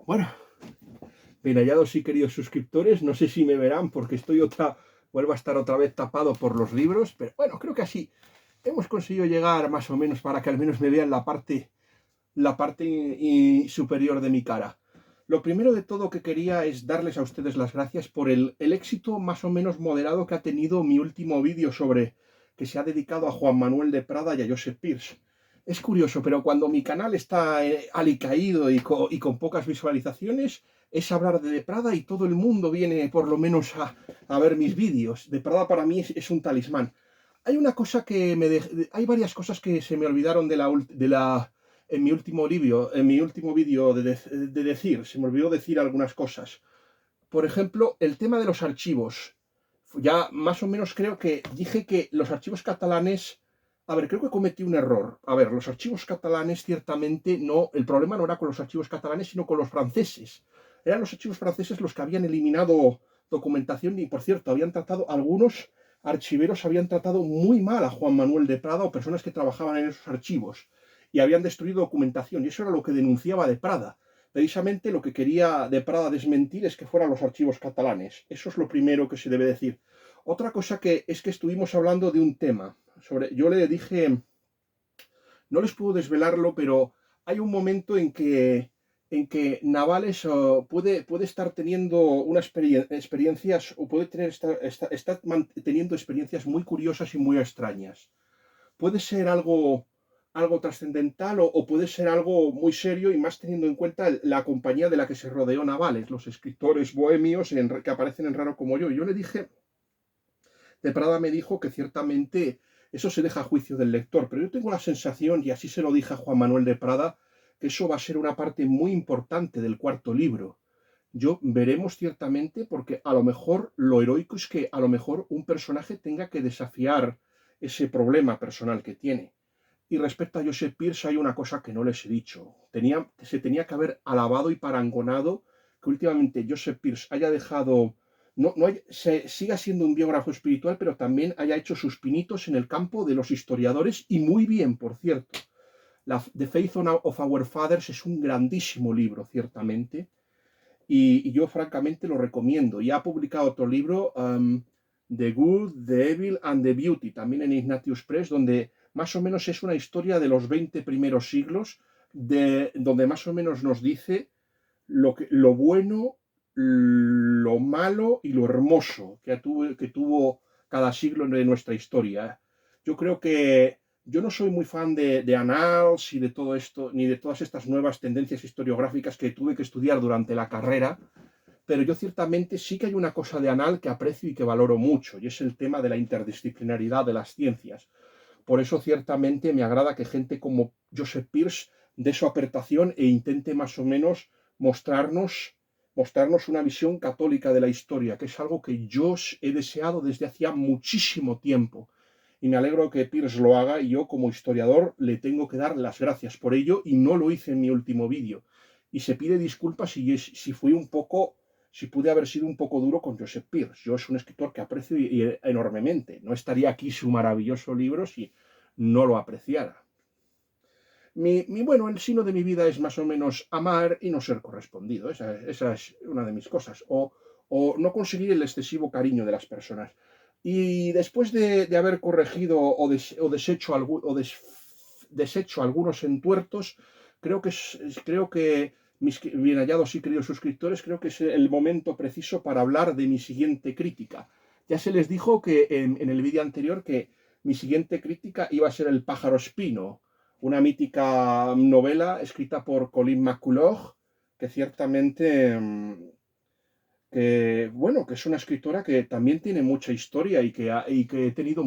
Bueno, bien hallados y queridos suscriptores, no sé si me verán porque vuelvo a estar otra vez tapado por los libros, pero bueno, creo que así hemos conseguido llegar más o menos para que al menos me vean la parte superior de mi cara. Lo primero de todo que quería es darles a ustedes las gracias por el éxito más o menos moderado que ha tenido mi último vídeo que se ha dedicado a Juan Manuel de Prada y a Joseph Pearce. Es curioso, pero cuando mi canal está alicaído y con pocas visualizaciones, es hablar de Prada y todo el mundo viene por lo menos a ver mis vídeos. De Prada para mí es un talismán. Hay varias cosas que se me olvidaron en mi último vídeo de decir. Se me olvidó decir algunas cosas. Por ejemplo, el tema de los archivos. Ya más o menos creo que dije que los archivos catalanes... A ver, creo que cometí un error. A ver, los archivos catalanes ciertamente no... El problema no era con los archivos catalanes, sino con los franceses. Eran los archivos franceses los que habían eliminado documentación y, por cierto, algunos archiveros habían tratado muy mal a Juan Manuel de Prada o personas que trabajaban en esos archivos y habían destruido documentación. Y eso era lo que denunciaba de Prada. Precisamente lo que quería de Prada desmentir es que fueran los archivos catalanes. Eso es lo primero que se debe decir. Otra cosa es que estuvimos hablando de un tema. Yo le dije, no les puedo desvelarlo, pero hay un momento en que Navales puede estar teniendo experiencias, o puede estar teniendo experiencias muy curiosas y muy extrañas. Puede ser algo trascendental o puede ser algo muy serio y más teniendo en cuenta la compañía de la que se rodeó Navales, los escritores bohemios que aparecen en Raro como yo. Y yo le dije, de Prada me dijo que ciertamente eso se deja a juicio del lector, pero yo tengo la sensación, y así se lo dije a Juan Manuel de Prada, que eso va a ser una parte muy importante del cuarto libro. Veremos ciertamente, porque a lo mejor lo heroico es que a lo mejor un personaje tenga que desafiar ese problema personal que tiene. Y respecto a Joseph Pearce hay una cosa que no les he dicho. Se tenía que haber alabado y parangonado que últimamente Joseph Pearce haya dejado, siga siendo un biógrafo espiritual, pero también haya hecho sus pinitos en el campo de los historiadores, y muy bien, por cierto. The Faith of Our Fathers es un grandísimo libro, ciertamente, y yo francamente lo recomiendo. Y ha publicado otro libro, The Good, The Evil and The Beauty, también en Ignatius Press, donde más o menos es una historia de los 20 primeros siglos, donde más o menos nos dice lo bueno, lo malo y lo hermoso que tuvo cada siglo de nuestra historia. Yo creo que yo no soy muy fan de Annals y de todo esto, ni de todas estas nuevas tendencias historiográficas que tuve que estudiar durante la carrera, pero yo ciertamente sí que hay una cosa de Annals que aprecio y que valoro mucho, y es el tema de la interdisciplinaridad de las ciencias. Por eso ciertamente me agrada que gente como Joseph Pearce dé su aportación e intente más o menos mostrarnos una visión católica de la historia, que es algo que yo he deseado desde hacía muchísimo tiempo. Y me alegro que Pearce lo haga, y yo como historiador le tengo que dar las gracias por ello, y no lo hice en mi último vídeo. Y se pide disculpas si pude haber sido un poco duro con Joseph Pearce. Yo es un escritor que aprecio enormemente. No estaría aquí su maravilloso libro si no lo apreciara. El sino de mi vida es más o menos amar y no ser correspondido. Esa es una de mis cosas. O no conseguir el excesivo cariño de las personas. Y después de haber corregido deshecho algunos entuertos, creo que mis bien hallados y queridos suscriptores, creo que es el momento preciso para hablar de mi siguiente crítica. Ya se les dijo que en el vídeo anterior que mi siguiente crítica iba a ser El pájaro espino, una mítica novela escrita por Colin McCulloch, que ciertamente que es una escritora que también tiene mucha historia y que he tenido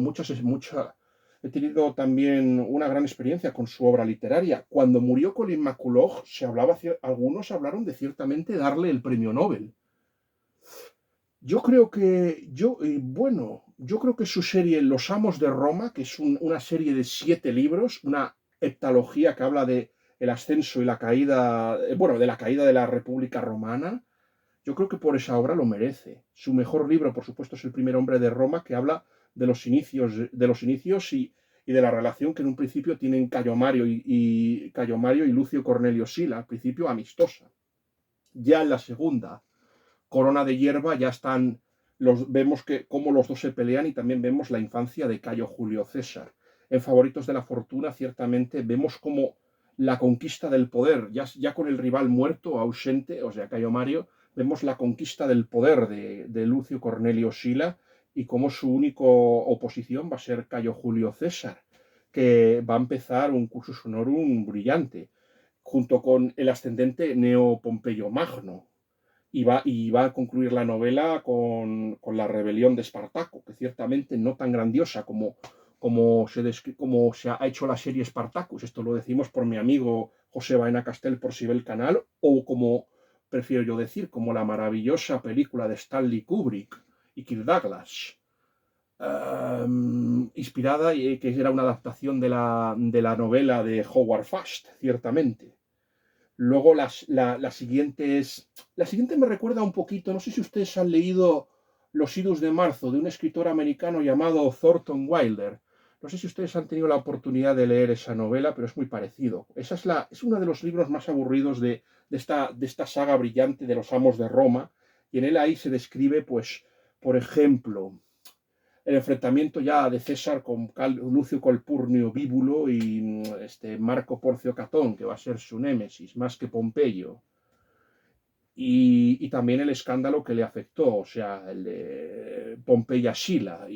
también una gran experiencia con su obra literaria. Cuando murió Colin McCulloch, algunos hablaron de ciertamente darle el premio Nobel. Yo creo que su serie Los Amos de Roma, que es una serie de 7 libros, una heptalogía que habla de el ascenso y la caída, de la caída de la República Romana, yo creo que por esa obra lo merece. Su mejor libro, por supuesto, es El primer hombre de Roma, que habla de los inicios y de la relación que en un principio tienen Cayo Mario y Lucio Cornelio Sila, al principio amistosa. Ya en la segunda, Corona de Hierba, ya están, vemos cómo los dos se pelean y también vemos la infancia de Cayo Julio César. En Favoritos de la Fortuna, ciertamente, vemos cómo la conquista del poder, ya con el rival muerto, ausente, o sea, Cayo Mario, vemos la conquista del poder de Lucio Cornelio Sila y cómo su única oposición va a ser Cayo Julio César, que va a empezar un cursus honorum brillante, junto con el ascendente Neo Pompeyo Magno, y va a concluir la novela con la rebelión de Espartaco, que ciertamente no tan grandiosa como se ha hecho la serie Spartacus. Esto lo decimos por mi amigo José Baena Castel por Sibel Canal, o como prefiero yo decir, como la maravillosa película de Stanley Kubrick y Kirk Douglas, inspirada, que era una adaptación de la novela de Howard Fast, ciertamente. Luego la siguiente es. La siguiente me recuerda un poquito, no sé si ustedes han leído Los Idus de Marzo, de un escritor americano llamado Thornton Wilder. No sé si ustedes han tenido la oportunidad de leer esa novela, pero es muy parecido. Es uno de los libros más aburridos de esta saga brillante de los amos de Roma. Y en él ahí se describe, pues, por ejemplo, el enfrentamiento ya de César con Lucio Calpurnio Bíbulo y Marco Porcio Catón, que va a ser su némesis, más que Pompeyo. Y también el escándalo que le afectó, o sea, el de Pompeya Sila,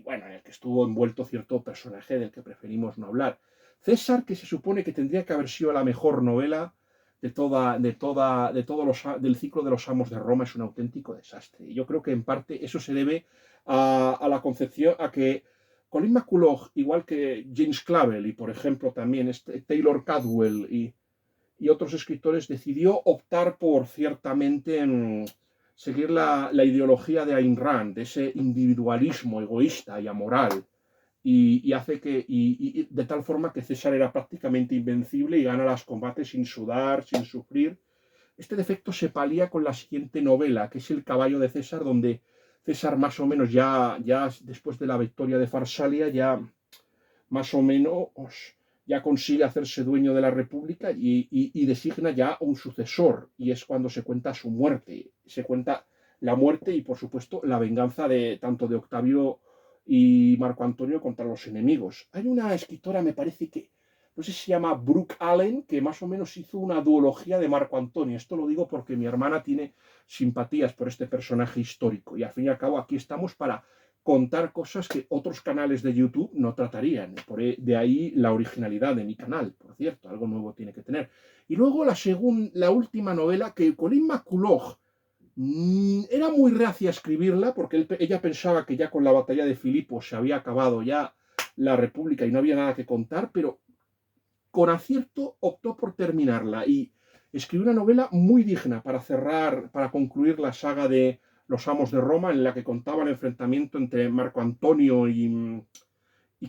bueno, en el que estuvo envuelto cierto personaje del que preferimos no hablar. César, que se supone que tendría que haber sido la mejor novela del ciclo de los amos de Roma, es un auténtico desastre. Y yo creo que en parte eso se debe a la concepción, a que Colin McCulloch, igual que James Clavell y por ejemplo también Taylor Cadwell y otros escritores, decidió optar por ciertamente seguir la ideología de Ayn Rand, de ese individualismo egoísta y amoral, y hace y de tal forma que César era prácticamente invencible y gana los combates sin sudar, sin sufrir. Este defecto se palía con la siguiente novela, que es El caballo de César, donde César más o menos ya después de la victoria de Farsalia, ya más o menos ya consigue hacerse dueño de la República y designa ya un sucesor, y es cuando se cuenta su muerte, se cuenta la muerte y por supuesto la venganza tanto de Octavio y Marco Antonio contra los enemigos. Hay una escritora, me parece que, no sé si se llama Brooke Allen, que más o menos hizo una duología de Marco Antonio. Esto lo digo porque mi hermana tiene simpatías por este personaje histórico, y al fin y al cabo aquí estamos para contar cosas que otros canales de YouTube no tratarían. De ahí la originalidad de mi canal, por cierto, algo nuevo tiene que tener. Y luego la última novela, que Colin McCulloch era muy reacia a escribirla, porque ella pensaba que ya con la batalla de Filipos se había acabado ya la República y no había nada que contar, pero con acierto optó por terminarla y escribió una novela muy digna para concluir la saga de los amos de Roma, en la que contaba el enfrentamiento entre Marco Antonio y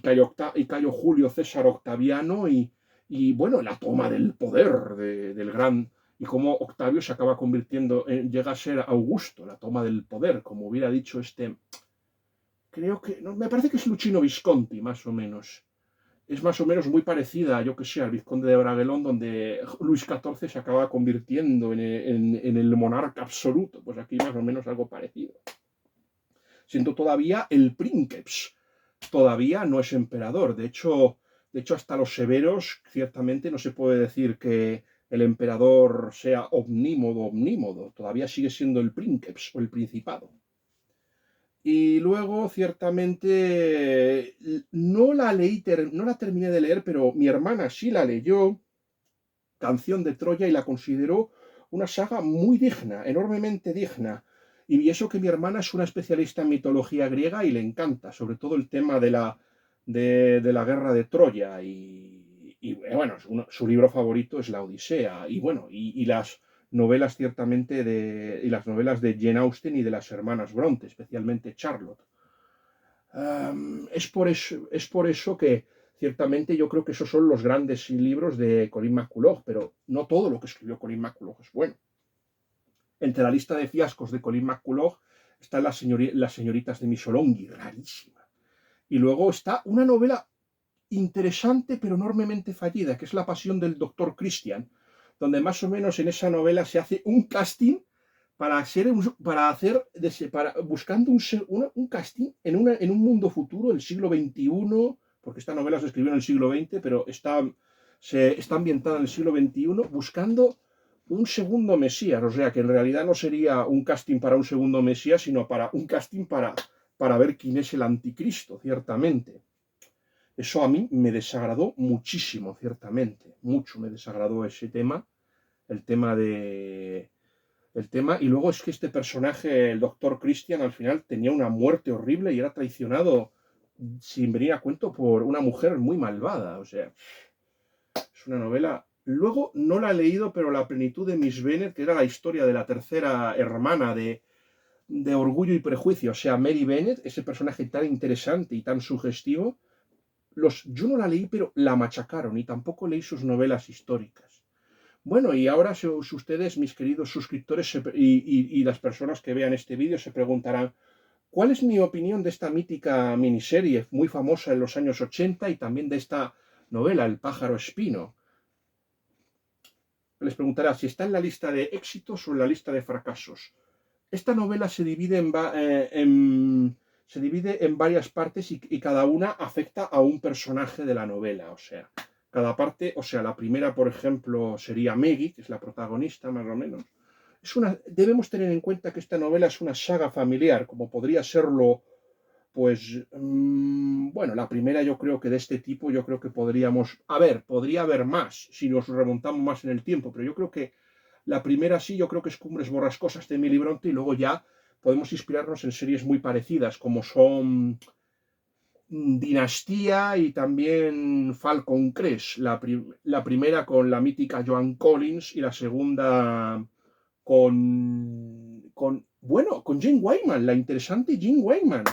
Cayo Julio César Octaviano y bueno, la toma del poder del gran, y cómo Octavio se acaba convirtiendo, llega a ser Augusto, la toma del poder, como hubiera dicho creo que, no, me parece que es Luchino Visconti, más o menos. Es más o menos muy parecida, yo que sé, al vizconde de Bragelón, donde Luis XIV se acaba convirtiendo en el monarca absoluto. Pues aquí más o menos algo parecido. Siendo todavía el princeps, todavía no es emperador. De hecho, hasta los severos, ciertamente no se puede decir que el emperador sea omnímodo. Todavía sigue siendo el princeps o el principado. Y luego, ciertamente, no la terminé de leer, pero mi hermana sí la leyó, Canción de Troya, y la consideró una saga muy digna, enormemente digna. Y eso que mi hermana es una especialista en mitología griega y le encanta, sobre todo el tema de la guerra de Troya. Y bueno, su libro favorito es La Odisea. Y bueno, y las novelas ciertamente y las novelas de Jane Austen y de las hermanas Bronte, especialmente Charlotte. Es por eso que ciertamente yo creo que esos son los grandes libros de Colin McCulloch, pero no todo lo que escribió Colin McCulloch es bueno. Entre la lista de fiascos de Colin McCulloch están las señoritas de Missolonghi, rarísima. Y luego está una novela interesante pero enormemente fallida, que es La pasión del doctor Christian, donde más o menos en esa novela se hace un casting buscando un casting en un mundo futuro, el siglo XXI, porque esta novela se escribió en el siglo XX, pero está ambientada en el siglo XXI, buscando un segundo Mesías, o sea que en realidad no sería un casting para un segundo Mesías, sino para un casting para ver quién es el anticristo, ciertamente. Eso a mí me desagradó muchísimo, ciertamente. Mucho me desagradó ese tema, el tema de... y luego es que este personaje, el doctor Christian, al final tenía una muerte horrible y era traicionado sin venir a cuento por una mujer muy malvada. O sea, es una novela. Luego no la he leído, pero La plenitud de Miss Bennet, que era la historia de la tercera hermana de Orgullo y Prejuicio, o sea, Mary Bennet, ese personaje tan interesante y tan sugestivo. Yo no la leí, pero la machacaron y tampoco leí sus novelas históricas. Bueno, y ahora si ustedes, mis queridos suscriptores y las personas que vean este vídeo, se preguntarán, ¿cuál es mi opinión de esta mítica miniserie muy famosa en los años 80 y también de esta novela, El pájaro espino? Les preguntará si está en la lista de éxitos o en la lista de fracasos. Esta novela se divide en varias partes y cada una afecta a un personaje de la novela. O sea, cada parte, o sea, la primera, por ejemplo, sería Maggie, que es la protagonista, más o menos. Debemos tener en cuenta que esta novela es una saga familiar, como podría serlo, pues, bueno, la primera yo creo que de este tipo, yo creo que podría haber más si nos remontamos más en el tiempo, pero yo creo que la primera sí, yo creo que es Cumbres Borrascosas de Emily Bronte y luego ya podemos inspirarnos en series muy parecidas como son Dinastía y también Falcon Crest. La primera con la mítica Joan Collins y la segunda con Jane Wyman, la interesante Jane Wyman,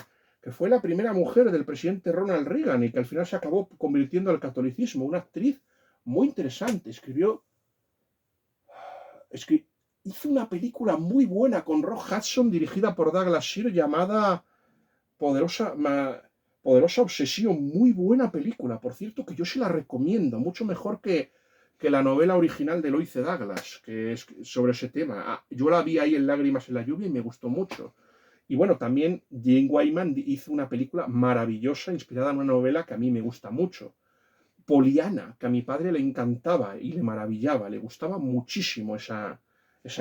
que fue la primera mujer del presidente Ronald Reagan y que al final se acabó convirtiendo al catolicismo. Una actriz muy interesante. Hizo una película muy buena con Rock Hudson dirigida por Douglas Sirk llamada Poderosa, Poderosa Obsesión. Muy buena película, por cierto, que yo sí la recomiendo, mucho mejor que la novela original de Lois Douglas, que es sobre ese tema. Yo la vi ahí en Lágrimas en la lluvia y me gustó mucho. Y bueno, también Jane Wyman hizo una película maravillosa inspirada en una novela que a mí me gusta mucho. Poliana, que a mi padre le encantaba y le maravillaba, le gustaba muchísimo esa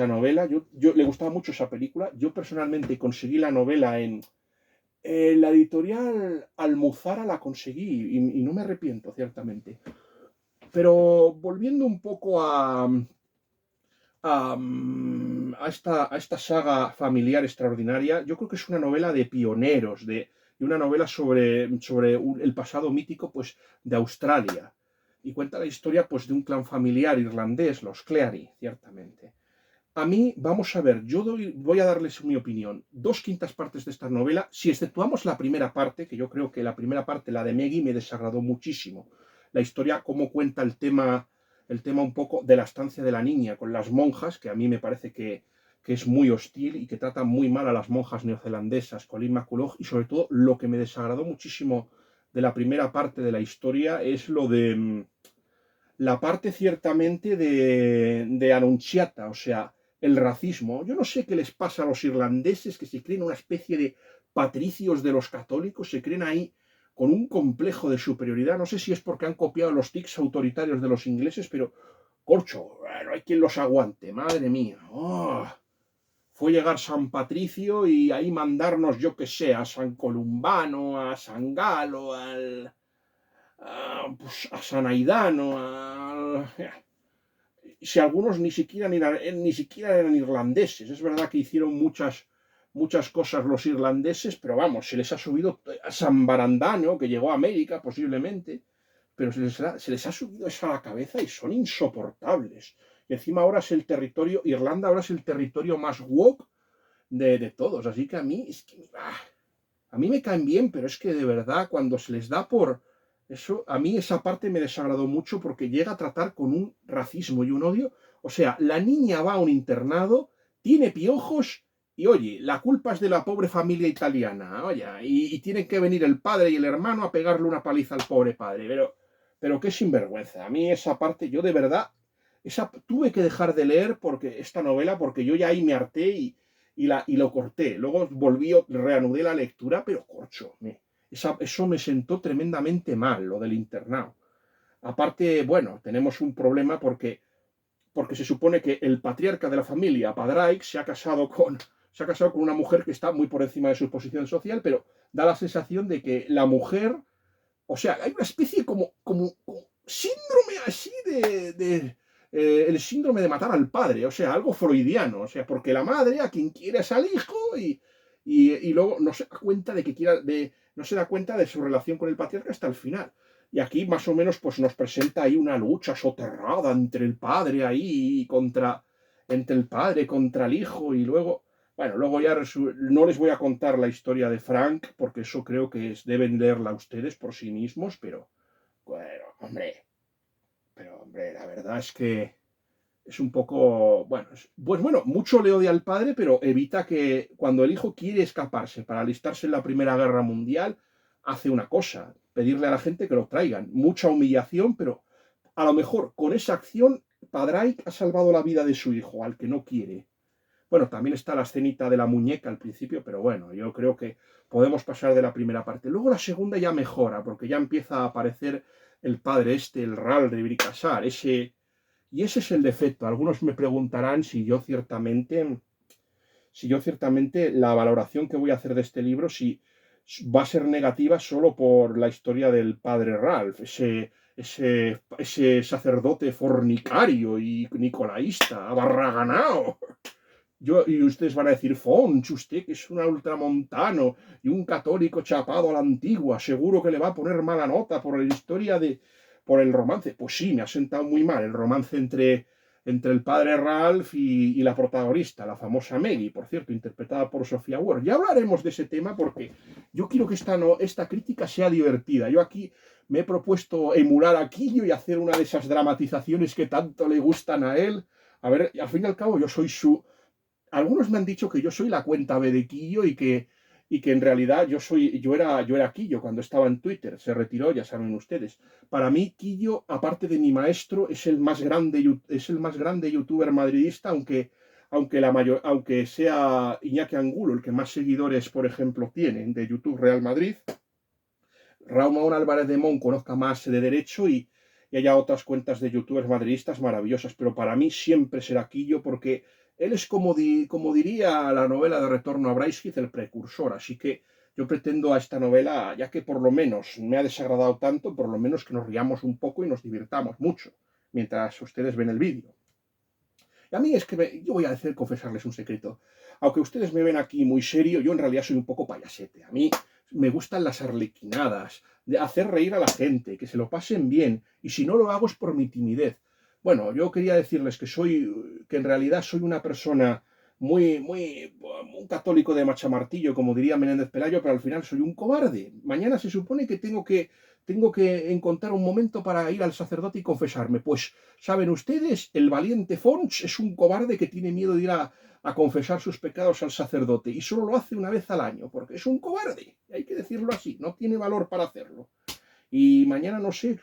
novela, le gustaba mucho esa película. Yo personalmente conseguí la novela en la editorial Almuzara, la conseguí y no me arrepiento, ciertamente. Pero volviendo un poco a esta saga familiar extraordinaria, yo creo que es una novela de pioneros, y una novela sobre el pasado mítico pues, de Australia. Y cuenta la historia pues, de un clan familiar irlandés, los Cleary, ciertamente. A mí, vamos a ver, voy a darles mi opinión. 2/5 partes de esta novela, si exceptuamos la primera parte, que yo creo que la primera parte, la de Maggie, me desagradó muchísimo. La historia, cómo cuenta el tema un poco de la estancia de la niña con las monjas, que a mí me parece que es muy hostil y que trata muy mal a las monjas neozelandesas, Colin McCulloch, y sobre todo lo que me desagradó muchísimo de la primera parte de la historia es lo de la parte ciertamente de Annunziata, o sea, el racismo. Yo no sé qué les pasa a los irlandeses que se creen una especie de patricios de los católicos, se creen ahí con un complejo de superioridad. No sé si es porque han copiado los tics autoritarios de los ingleses, pero, corcho, no hay quien los aguante, madre mía. Oh, fue llegar San Patricio y ahí mandarnos, yo que sé, a San Columbano, a San Galo, pues a San Aidano, si algunos ni siquiera eran irlandeses. Es verdad que hicieron muchas cosas los irlandeses, pero vamos, se les ha subido a San Barandano, que llegó a América posiblemente, pero se les ha subido eso a la cabeza y son insoportables. Y encima Irlanda ahora es el territorio más woke de todos. Así que a mí me caen bien, pero es que de verdad cuando se les da por... Eso, a mí esa parte me desagradó mucho porque llega a tratar con un racismo y un odio. O sea, la niña va a un internado, tiene piojos Y oye, la culpa es de la pobre familia italiana, oye, y tienen que venir el padre y el hermano a pegarle una paliza al pobre padre, pero qué sinvergüenza. A mí esa parte, yo de verdad, tuve que dejar de leer porque esta novela, porque yo ya ahí me harté y lo corté. Luego volví, reanudé la lectura, pero corcho, eso me sentó tremendamente mal, lo del internado. Aparte, bueno, tenemos un problema porque se supone que el patriarca de la familia, Padraic, se ha casado con una mujer que está muy por encima de su posición social, pero da la sensación de que la mujer, o sea, hay una especie como síndrome así el síndrome de matar al padre, o sea, algo freudiano, o sea, porque la madre a quien quiere es al hijo y luego no se da cuenta de que no se da cuenta de su relación con el patriarca hasta el final. Y aquí más o menos pues nos presenta ahí una lucha soterrada entre el padre ahí entre el padre contra el hijo y luego, bueno, luego ya no les voy a contar la historia de Frank porque eso creo que deben leerla ustedes por sí mismos, bueno, hombre, la verdad es que es un poco, bueno, pues bueno, mucho le odia al padre, pero evita que cuando el hijo quiere escaparse para alistarse en la Primera Guerra Mundial, hace una cosa, pedirle a la gente que lo traigan. Mucha humillación, pero a lo mejor con esa acción Padraic ha salvado la vida de su hijo, al que no quiere. Bueno, también está la escenita de la muñeca al principio, pero bueno, yo creo que podemos pasar de la primera parte. Luego la segunda ya mejora, porque ya empieza a aparecer el padre el Ral de Bricassar, y ese es el defecto. Algunos me preguntarán si yo ciertamente la valoración que voy a hacer de este libro, si va a ser negativa solo por la historia del padre Ralph, ese sacerdote fornicario y nicolaísta, abarraganao. Y ustedes van a decir, Fonch, usted que es un ultramontano y un católico chapado a la antigua, seguro que le va a poner mala nota por la historia por el romance. Pues sí, me ha sentado muy mal el romance entre el padre Ralph y la protagonista, la famosa Maggie, por cierto, interpretada por Sofía Ward. Ya hablaremos de ese tema porque yo quiero que esta crítica sea divertida. Yo aquí me he propuesto emular a Quillo y hacer una de esas dramatizaciones que tanto le gustan a él. A ver, al fin y al cabo yo soy algunos me han dicho que yo soy la cuenta B de Quillo y que en realidad yo era Quillo cuando estaba en Twitter. Se retiró, ya saben ustedes. Para mí, Quillo, aparte de mi maestro, es el más grande youtuber madridista, aunque sea Iñaki Angulo el que más seguidores, por ejemplo, tiene de YouTube Real Madrid. Ramón Álvarez de Mon conozca más de derecho y haya otras cuentas de youtubers madridistas maravillosas, pero para mí siempre será Quillo porque él es como diría la novela de Retorno a Braisquiz, el precursor, así que yo pretendo a esta novela, ya que por lo menos me ha desagradado tanto, por lo menos que nos riamos un poco y nos divirtamos mucho mientras ustedes ven el vídeo. Y a mí es que yo voy a confesarles un secreto. Aunque ustedes me ven aquí muy serio, yo en realidad soy un poco payasete. A mí me gustan las arlequinadas, de hacer reír a la gente, que se lo pasen bien. Y si no lo hago es por mi timidez. Bueno, yo quería decirles que en realidad soy una persona un católico de machamartillo, como diría Menéndez Pelayo, pero al final soy un cobarde. Mañana se supone que tengo que encontrar un momento para ir al sacerdote y confesarme. Pues, ¿saben ustedes? El valiente Fons es un cobarde que tiene miedo de ir a confesar sus pecados al sacerdote y solo lo hace una vez al año, porque es un cobarde. Hay que decirlo así, no tiene valor para hacerlo. Y mañana no sé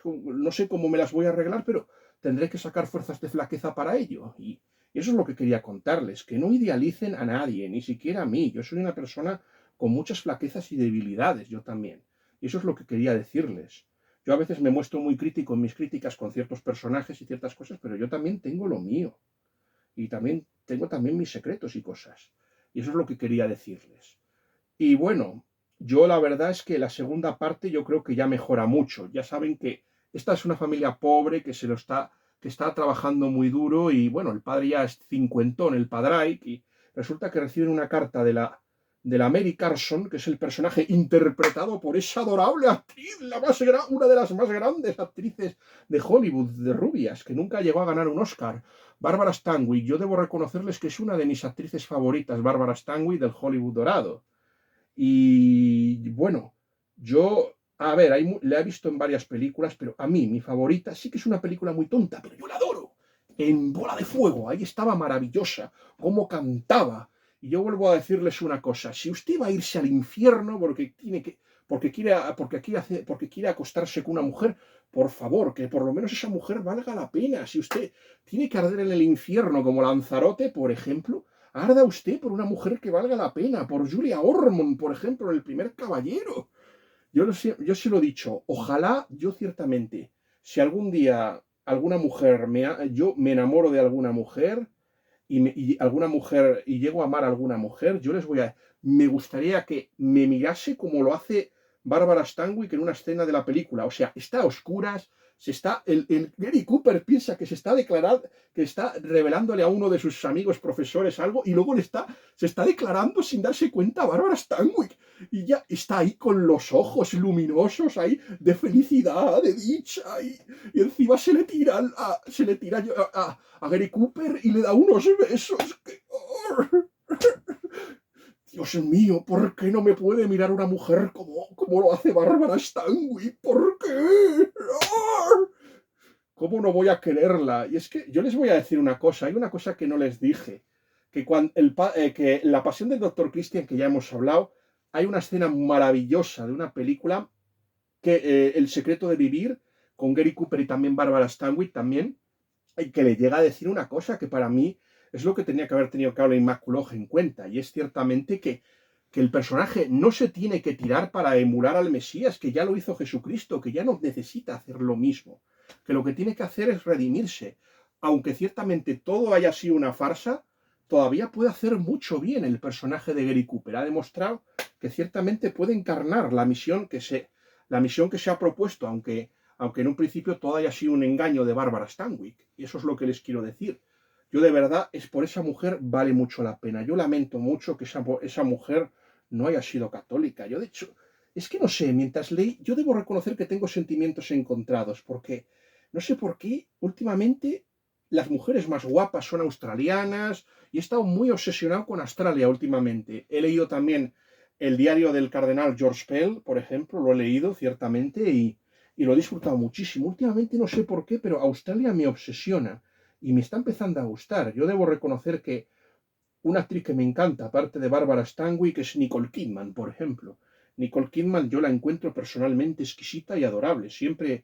cómo me las voy a arreglar, pero tendré que sacar fuerzas de flaqueza para ello. Y eso es lo que quería contarles, que no idealicen a nadie, ni siquiera a mí. Yo soy una persona con muchas flaquezas y debilidades, yo también. Y eso es lo que quería decirles. Yo a veces me muestro muy crítico en mis críticas con ciertos personajes y ciertas cosas, pero yo también tengo lo mío. Y tengo también mis secretos y cosas. Y eso es lo que quería decirles. Y bueno, yo la verdad es que la segunda parte yo creo que ya mejora mucho. Ya saben que esta es una familia pobre que está trabajando muy duro y bueno, el padre ya es cincuentón, el Padraic, y resulta que reciben una carta de la Mary Carson, que es el personaje interpretado por esa adorable actriz, una de las más grandes actrices de Hollywood, de rubias, que nunca llegó a ganar un Oscar. Bárbara Stanwyck, yo debo reconocerles que es una de mis actrices favoritas, Bárbara Stanwyck del Hollywood dorado. Y bueno, a ver, la he visto en varias películas, pero a mí, mi favorita, sí que es una película muy tonta, pero yo la adoro. En Bola de Fuego, ahí estaba maravillosa, cómo cantaba. Y yo vuelvo a decirles una cosa, si usted va a irse al infierno porque quiere acostarse con una mujer, por favor, que por lo menos esa mujer valga la pena. Si usted tiene que arder en el infierno como Lanzarote, por ejemplo, arda usted por una mujer que valga la pena, por Julia Ormond, por ejemplo, en El primer caballero. Yo se lo he dicho, ojalá yo ciertamente, si algún día alguna mujer yo me enamoro de alguna mujer alguna mujer y llego a amar a alguna mujer, me gustaría que me mirase como lo hace Bárbara Stanwyck en una escena de la película. O sea, está a oscuras, el Gary Cooper piensa que se está declarando, que está revelándole a uno de sus amigos profesores algo y luego se está declarando sin darse cuenta a Bárbara Stanwyck. Y ya está ahí con los ojos luminosos ahí de felicidad, de dicha, y encima se le tira a Gary Cooper y le da unos besos. Dios mío, ¿por qué no me puede mirar una mujer como lo hace Bárbara Stanwyck? ¿Por qué? ¿Cómo no voy a quererla? Y es que yo les voy a decir una cosa, hay una cosa que no les dije, que La pasión del Dr. Christian, que ya hemos hablado, hay una escena maravillosa de una película El secreto de vivir, con Gary Cooper y también Bárbara Stanwyck también, y que le llega a decir una cosa que para mí es lo que tenía que haber tenido Caroline McCullough en cuenta, y es ciertamente que el personaje no se tiene que tirar para emular al Mesías, que ya lo hizo Jesucristo, que ya no necesita hacer lo mismo, que lo que tiene que hacer es redimirse. Aunque ciertamente todo haya sido una farsa, todavía puede hacer mucho bien el personaje de Gary Cooper. Ha demostrado que ciertamente puede encarnar la misión que se ha propuesto, aunque en un principio todo haya sido un engaño de Bárbara Stanwyck. Y eso es lo que les quiero decir. Yo de verdad, por esa mujer vale mucho la pena. Yo lamento mucho que esa mujer no haya sido católica. Yo, de hecho, es que no sé, mientras leí, yo debo reconocer que tengo sentimientos encontrados, porque no sé por qué últimamente las mujeres más guapas son australianas, y he estado muy obsesionado con Australia últimamente. He leído también el diario del cardenal George Pell, por ejemplo, lo he leído ciertamente y lo he disfrutado muchísimo. Últimamente no sé por qué, pero Australia me obsesiona y me está empezando a gustar. Yo debo reconocer que una actriz que me encanta, aparte de Bárbara Stanwyck, es Nicole Kidman, por ejemplo. Nicole Kidman yo la encuentro personalmente exquisita y adorable. Siempre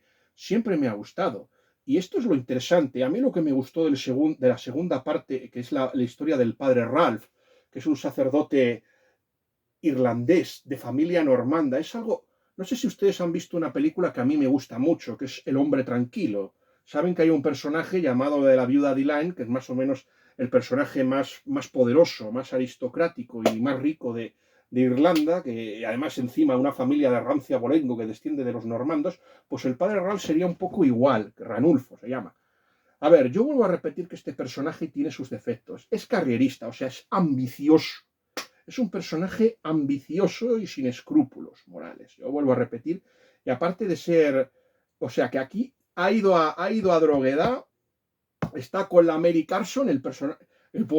me ha gustado. Y esto es lo interesante. A mí lo que me gustó de la segunda parte, que es la historia del padre Ralph, que es un sacerdote irlandés de familia normanda, es algo. No sé si ustedes han visto una película que a mí me gusta mucho, que es El hombre tranquilo. Saben que hay un personaje llamado de la viuda Dylan, que es más o menos el personaje más poderoso, más aristocrático y más rico de Irlanda, que además encima una familia de rancia abolengo que desciende de los normandos, pues el padre Ralph sería un poco igual, que Ranulfo se llama. A ver, yo vuelvo a repetir que este personaje tiene sus defectos. Es carrierista, o sea, es ambicioso. Es un personaje ambicioso y sin escrúpulos morales. Yo vuelvo a repetir. Y aparte de ser. O sea, que aquí ha ido a Drogheda, está con la Mary Carson, el personaje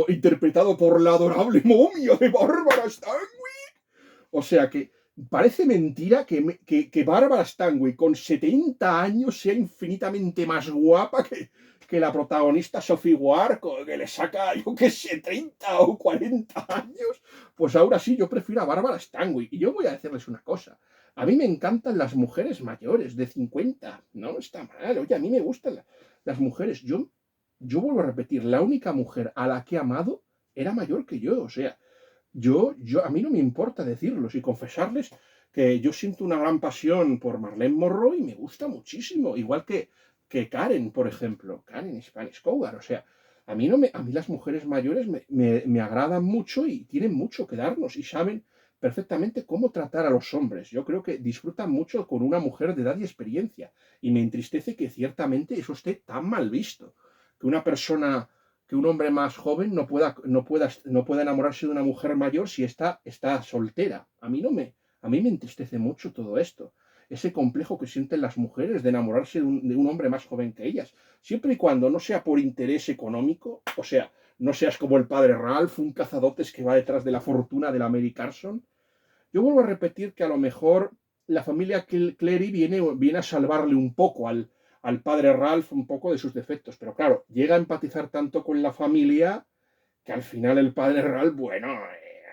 interpretado por la adorable momia de Bárbara Stanwyck. O sea que parece mentira que Bárbara Stanwyck con 70 años sea infinitamente más guapa que la protagonista Sophie Ward, que le saca, yo qué sé, 30 o 40 años. Pues ahora sí, yo prefiero a Bárbara Stanwyck. Y yo voy a decirles una cosa. A mí me encantan las mujeres mayores, de 50. No está mal. Oye, a mí me gustan las mujeres. Yo vuelvo a repetir, la única mujer a la que he amado era mayor que yo. O sea, a mí no me importa decirlos y confesarles que yo siento una gran pasión por Marlene Monroe y me gusta muchísimo, igual que Karen, por ejemplo, Karen Spanish Cougar. O sea, a mí las mujeres mayores me agradan mucho y tienen mucho que darnos y saben perfectamente cómo tratar a los hombres. Yo creo que disfrutan mucho con una mujer de edad y experiencia y me entristece que ciertamente eso esté tan mal visto, que que un hombre más joven no pueda enamorarse de una mujer mayor si está soltera. A mí me entristece mucho todo esto. Ese complejo que sienten las mujeres de enamorarse de un hombre más joven que ellas. Siempre y cuando no sea por interés económico, o sea, no seas como el padre Ralph, un cazadotes que va detrás de la fortuna de la Mary Carson. Yo vuelvo a repetir que a lo mejor la familia Cleary viene a salvarle un poco al padre Ralph un poco de sus defectos, pero claro, llega a empatizar tanto con la familia que al final el padre real, bueno,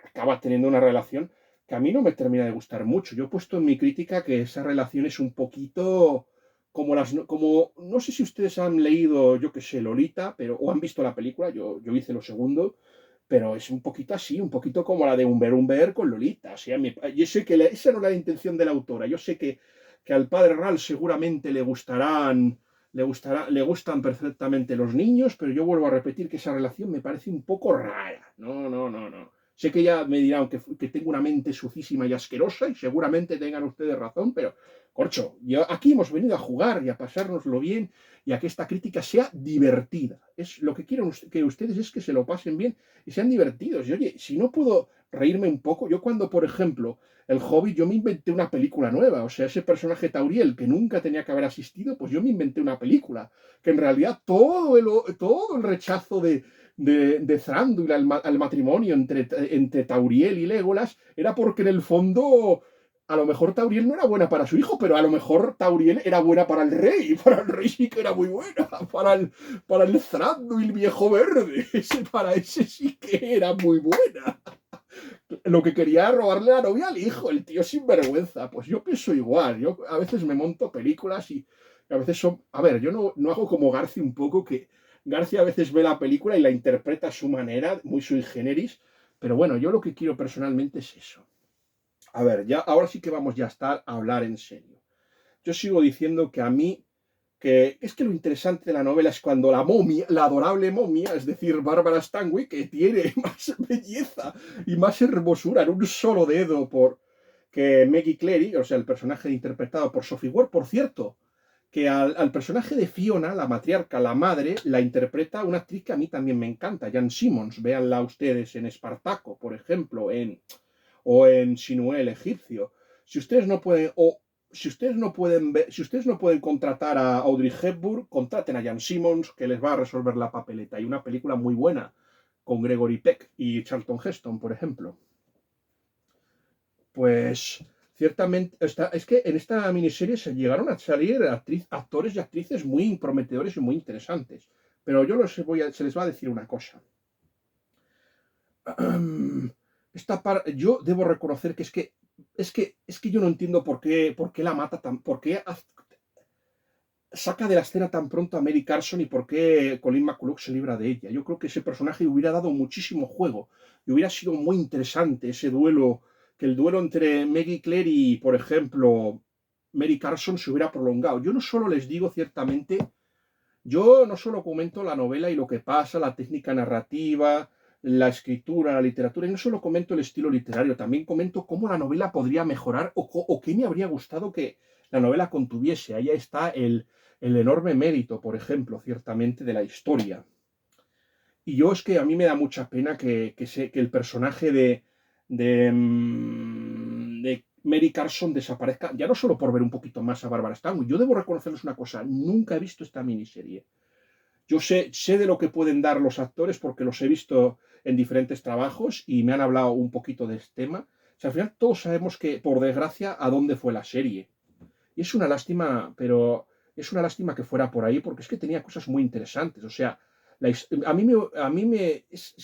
acaba teniendo una relación que a mí no me termina de gustar mucho. Yo he puesto en mi crítica que esa relación es un poquito como como, no sé si ustedes han leído, yo qué sé, Lolita, pero, o han visto la película, yo hice lo segundo, pero es un poquito así, un poquito como la de Umber con Lolita. O sea, yo sé que esa no era la intención de la autora. Yo sé que al padre Ral seguramente le gustan perfectamente los niños, pero yo vuelvo a repetir que esa relación me parece un poco rara. No, no, no, no. Sé que ya me dirán que tengo una mente sucísima y asquerosa y seguramente tengan ustedes razón, pero, corcho, aquí hemos venido a jugar y a pasárnoslo bien y a que esta crítica sea divertida. Es lo que quiero que ustedes es que se lo pasen bien y sean divertidos. Y oye, si no puedo reírme un poco, yo cuando, por ejemplo, el Hobbit, yo me inventé una película nueva, o sea, ese personaje Tauriel que nunca tenía que haber asistido, pues yo me inventé una película, que en realidad todo el rechazo de Thranduil al matrimonio entre Tauriel y Legolas era porque en el fondo a lo mejor Tauriel no era buena para su hijo, pero a lo mejor Tauriel era buena para el rey, y para el rey sí que era muy buena, para el Thranduil viejo verde, para ese sí que era muy buena. Lo que quería era robarle la novia al hijo, el tío sin vergüenza. Pues yo pienso igual, yo a veces me monto películas y a veces son... A ver, yo no hago como Garci un poco, que Garci a veces ve la película y la interpreta a su manera, muy sui generis, pero bueno, yo lo que quiero personalmente es eso. A ver, ya, ahora sí que vamos ya a estar a hablar en serio. Yo sigo diciendo que a mí, que es que lo interesante de la novela es cuando la momia, la adorable momia, es decir, Bárbara Stanwyck, que tiene más belleza y más hermosura en un solo dedo por que Maggie Clary, o sea, el personaje interpretado por Sophie Ward, por cierto, que al personaje de Fiona, la matriarca, la madre, la interpreta una actriz que a mí también me encanta, Jan Simmons. Véanla ustedes en Espartaco, por ejemplo, o en Sinué el egipcio. Si ustedes no pueden, o si ustedes no pueden contratar a Audrey Hepburn, contraten a Jan Simmons, que les va a resolver la papeleta. Hay una película muy buena con Gregory Peck y Charlton Heston, por ejemplo. Pues ciertamente, es que en esta miniserie se llegaron a salir actores y actrices muy prometedores y muy interesantes. Pero yo se les va a decir una cosa. Yo debo reconocer que es que yo no entiendo por qué la mata por qué saca de la escena tan pronto a Mary Carson y por qué Colin McCulloch se libra de ella. Yo creo que ese personaje hubiera dado muchísimo juego y hubiera sido muy interesante ese duelo, que el duelo entre Maggie Clary y, por ejemplo, Mary Carson se hubiera prolongado. Yo no solo comento la novela y lo que pasa, la técnica narrativa, la escritura, la literatura, y no solo comento el estilo literario, también comento cómo la novela podría mejorar o qué me habría gustado que la novela contuviese. Ahí está el enorme mérito, por ejemplo, ciertamente, de la historia. Y yo es que a mí me da mucha pena que el personaje de Mary Carson desaparezca, ya no solo por ver un poquito más a Bárbara Stanwyck. Yo debo reconocerles una cosa, nunca he visto esta miniserie. Yo sé de lo que pueden dar los actores porque los he visto en diferentes trabajos y me han hablado un poquito de este tema. O sea, al final todos sabemos que, por desgracia, a dónde fue la serie. Y es una lástima, pero es una lástima que fuera por ahí porque es que tenía cosas muy interesantes. O sea, es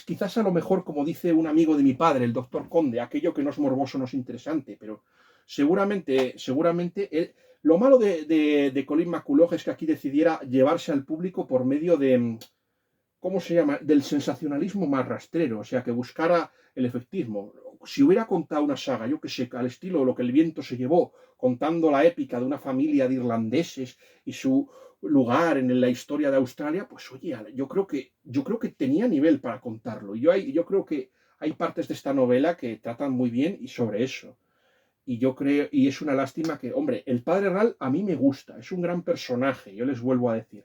quizás a lo mejor, como dice un amigo de mi padre, el doctor Conde, aquello que no es morboso no es interesante, pero seguramente lo malo de Colin McCulloch es que aquí decidiera llevarse al público por medio de, ¿cómo se llama?, del sensacionalismo más rastrero, o sea, que buscara el efectismo. Si hubiera contado una saga, yo que sé, al estilo de Lo que el viento se llevó, contando la épica de una familia de irlandeses y su lugar en la historia de Australia, pues oye, yo creo que tenía nivel para contarlo. Yo creo que hay partes de esta novela que tratan muy bien y sobre eso. Y es una lástima que, hombre, el padre Ral a mí me gusta, es un gran personaje, yo les vuelvo a decir.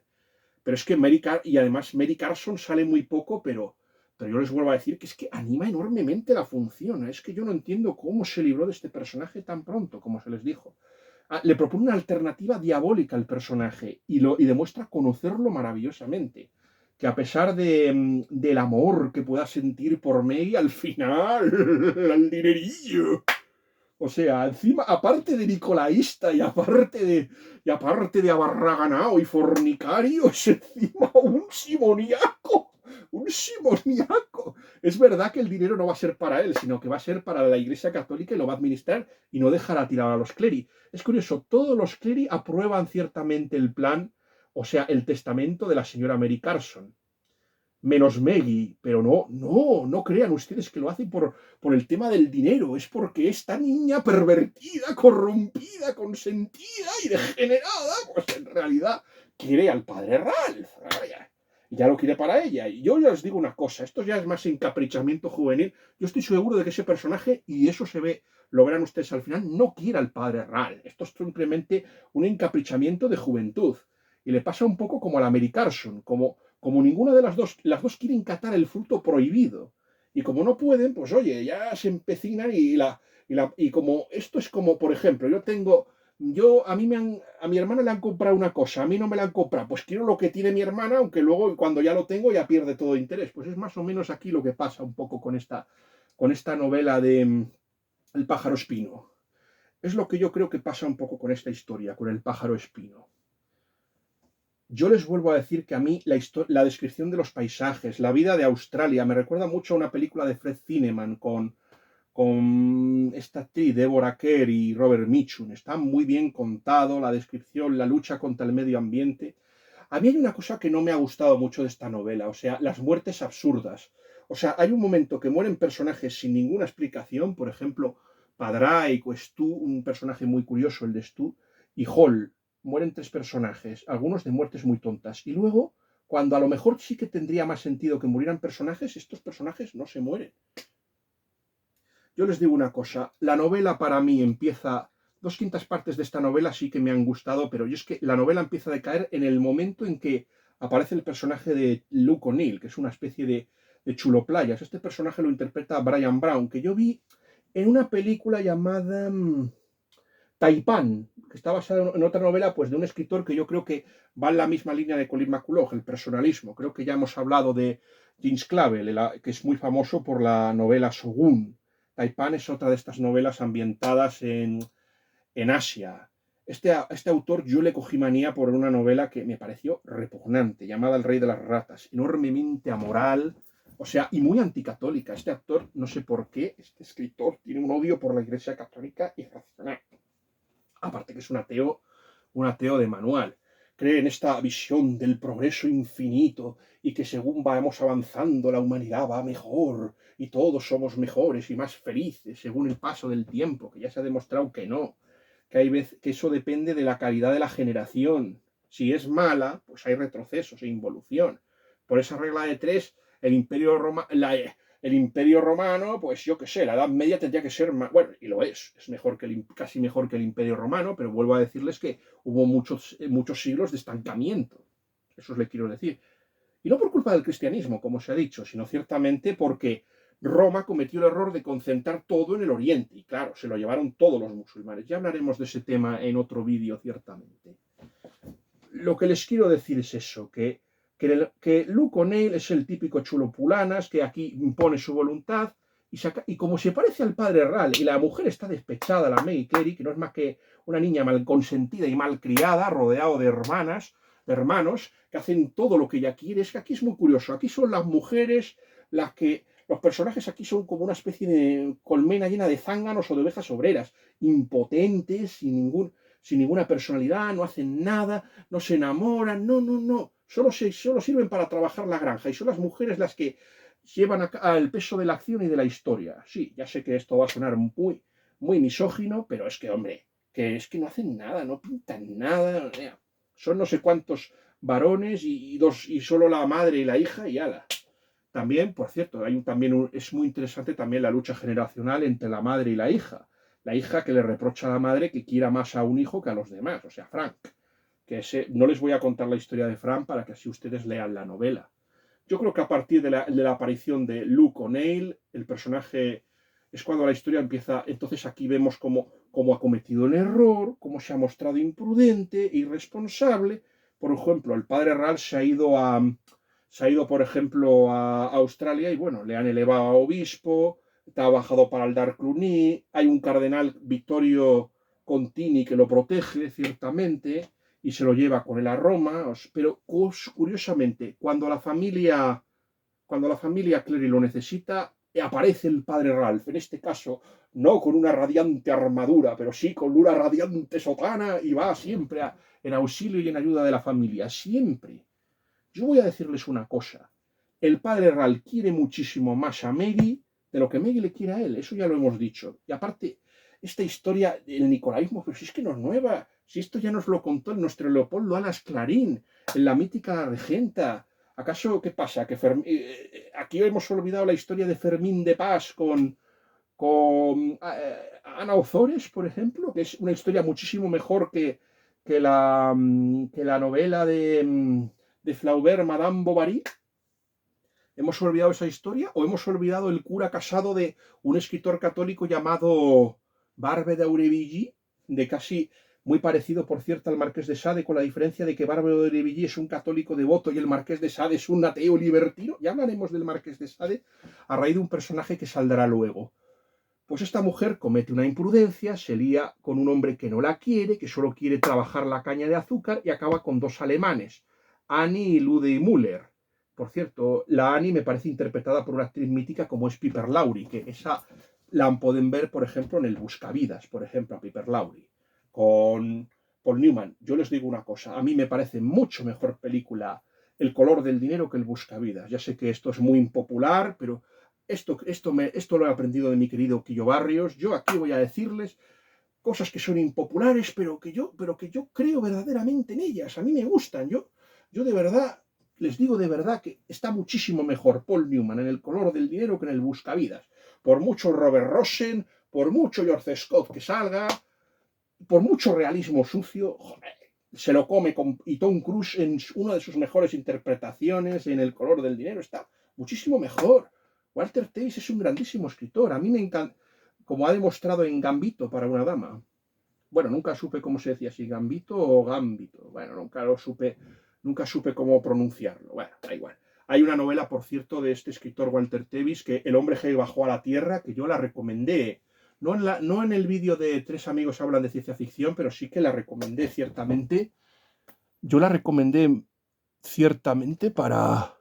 Pero es que y además Mary Carson sale muy poco, pero yo les vuelvo a decir que es que anima enormemente la función. Es que yo no entiendo cómo se libró de este personaje tan pronto, como se les dijo. Le propone una alternativa diabólica al personaje y demuestra conocerlo maravillosamente. Que a pesar del amor que pueda sentir por May, al final, al dinerillo. O sea, encima, aparte de nicolaísta y aparte de abarraganao y fornicario, es encima un simoniaco. un simoniaco. Es verdad que el dinero no va a ser para él, sino que va a ser para la Iglesia Católica y lo va a administrar y no dejará tirar a los clérigos. Es curioso, todos los clérigos aprueban ciertamente el plan, o sea, el testamento de la señora Mary Carson, menos Maggie, pero no crean ustedes que lo hacen por el tema del dinero, es porque esta niña pervertida, corrompida, consentida y degenerada, pues en realidad quiere al padre Ralph, y ya lo quiere para ella. Y yo ya os digo una cosa, esto ya es más encaprichamiento juvenil, yo estoy seguro de que ese personaje, y eso se ve, lo verán ustedes al final, no quiere al padre Ralph, esto es simplemente un encaprichamiento de juventud, y le pasa un poco como a la Mary Carson, como ninguna de las dos quieren catar el fruto prohibido. Y como no pueden, pues oye, ya se empecinan y como esto es como, por ejemplo, a mi hermana le han comprado una cosa, a mí no me la han comprado, pues quiero lo que tiene mi hermana, aunque luego cuando ya lo tengo ya pierde todo interés. Pues es más o menos aquí lo que pasa un poco con esta novela de El pájaro espino. Es lo que yo creo que pasa un poco con esta historia, con el pájaro espino. Yo les vuelvo a decir que a mí la descripción de los paisajes, la vida de Australia, me recuerda mucho a una película de Fred Zinnemann con esta actriz, Deborah Kerr y Robert Mitchum. Está muy bien contado, la descripción, la lucha contra el medio ambiente. A mí hay una cosa que no me ha gustado mucho de esta novela, o sea, las muertes absurdas. O sea, hay un momento que mueren personajes sin ninguna explicación, por ejemplo, Padraic o Stu, un personaje muy curioso, el de Stu, y Hall. Mueren tres personajes, algunos de muertes muy tontas. Y luego, cuando a lo mejor sí que tendría más sentido que murieran personajes, estos personajes no se mueren. Yo les digo una cosa, la novela para mí empieza, 2/5 partes de esta novela sí que me han gustado, pero yo es que la novela empieza a decaer en el momento en que aparece el personaje de Luke O'Neill, que es una especie de chulo playas. Este personaje lo interpreta Brian Brown, que yo vi en una película llamada Taipán, que está basada en otra novela pues de un escritor que yo creo que va en la misma línea de Colin McCullough, el personalismo. Creo que ya hemos hablado de James Clavell, que es muy famoso por la novela Shogun. Taipán es otra de estas novelas ambientadas en Asia. Este autor yo le cogí manía por una novela que me pareció repugnante, llamada El Rey de las Ratas, enormemente amoral, o sea, y muy anticatólica. Este actor, no sé por qué, este escritor tiene un odio por la Iglesia Católica irracional. Aparte que es un ateo de manual. Cree en esta visión del progreso infinito y que según vamos avanzando la humanidad va mejor y todos somos mejores y más felices según el paso del tiempo, que ya se ha demostrado que no, que hay veces que eso depende de la calidad de la generación. Si es mala, pues hay retrocesos e involución. Por esa regla de tres, el Imperio Romano, pues yo qué sé, la Edad Media tendría que ser más, bueno, y lo es mejor que casi mejor que el Imperio Romano, pero vuelvo a decirles que hubo muchos siglos de estancamiento. Eso os le quiero decir. Y no por culpa del cristianismo, como se ha dicho, sino ciertamente porque Roma cometió el error de concentrar todo en el Oriente. Y claro, se lo llevaron todos los musulmanes. Ya hablaremos de ese tema en otro vídeo, ciertamente. Lo que les quiero decir es eso, que Luke O'Neill es el típico chulo pulanas que aquí impone su voluntad y como se parece al padre Ral y la mujer está despechada, la May Carey, que no es más que una niña mal consentida y mal criada, rodeado de hermanos, que hacen todo lo que ella quiere. Es que aquí es muy curioso, aquí son las mujeres las que... Los personajes aquí son como una especie de colmena llena de zánganos o de ovejas obreras, impotentes, sin ninguna personalidad, no hacen nada, no se enamoran, no. Solo sirven para trabajar la granja y son las mujeres las que llevan el peso de la acción y de la historia. Sí, ya sé que esto va a sonar muy misógino, pero es que, hombre, que es que no hacen nada, no pintan nada. Son no sé cuántos varones y solo la madre y la hija y ala. También, por cierto, es muy interesante también la lucha generacional entre la madre y la hija. La hija que le reprocha a la madre que quiera más a un hijo que a los demás, o sea, Frank. No les voy a contar la historia de Frank para que así ustedes lean la novela. Yo creo que a partir de la aparición de Luke O'Neill, el personaje es cuando la historia empieza. Entonces aquí vemos cómo ha cometido un error, cómo se ha mostrado imprudente e irresponsable. Por ejemplo, el padre Ral se ha ido, por ejemplo, a Australia y bueno, le han elevado a obispo, ha trabajado para el Dark Cluny, hay un cardenal Vittorio Contini que lo protege, ciertamente, y se lo lleva con él a Roma, pero curiosamente, cuando la familia cuando la familia Cleary lo necesita, aparece el padre Ralph, en este caso, no con una radiante armadura, pero sí con una radiante sotana y va siempre en auxilio y en ayuda de la familia, siempre. Yo voy a decirles una cosa, el padre Ralph quiere muchísimo más a Maggie de lo que Maggie le quiere a él, eso ya lo hemos dicho. Y aparte, esta historia del nicolaísmo, pues si es que no es nueva, si esto ya nos lo contó nuestro Leopoldo Alas Clarín, en la mítica Regenta. ¿Acaso qué pasa? Que aquí hemos olvidado la historia de Fermín de Pas con Ana Ozores, por ejemplo, que es una historia muchísimo mejor que la novela de Flaubert, Madame Bovary. ¿Hemos olvidado esa historia o hemos olvidado el cura casado de un escritor católico llamado Barbe d'Aurevilly, de casi muy parecido, por cierto, al Marqués de Sade, con la diferencia de que Barbe d'Aurevilly es un católico devoto y el Marqués de Sade es un ateo libertino? Ya hablaremos del Marqués de Sade a raíz de un personaje que saldrá luego. Pues esta mujer comete una imprudencia, se lía con un hombre que no la quiere, que solo quiere trabajar la caña de azúcar y acaba con dos alemanes, Annie y Ludwig Müller. Por cierto, la Annie me parece interpretada por una actriz mítica como es Piper Laurie, que esa la pueden ver, por ejemplo, en el Buscavidas, por ejemplo, a Piper Laurie, con Paul Newman. Yo les digo una cosa, a mí me parece mucho mejor película El color del dinero que el Buscavidas. Ya sé que esto es muy impopular, pero esto lo he aprendido de mi querido Quillo Barrios. Yo aquí voy a decirles cosas que son impopulares, pero que yo creo verdaderamente en ellas. A mí me gustan. Yo de verdad, les digo de verdad que está muchísimo mejor Paul Newman en El color del dinero que en el Buscavidas. Por mucho Robert Rosen, por mucho George Scott que salga, por mucho realismo sucio, joder, se lo come y Tom Cruise en una de sus mejores interpretaciones en El color del dinero está muchísimo mejor. Walter Tevis es un grandísimo escritor. A mí me encanta, como ha demostrado en Gambito para una dama. Bueno, nunca supe cómo se decía, si Gambito o Gambito. Bueno, nunca supe cómo pronunciarlo. Bueno, da igual. Hay una novela, por cierto, de este escritor Walter Tevis, que El hombre que bajó a la tierra, que yo la recomendé. No en el vídeo de Tres amigos hablan de ciencia ficción, pero sí que la recomendé ciertamente. Yo la recomendé ciertamente para...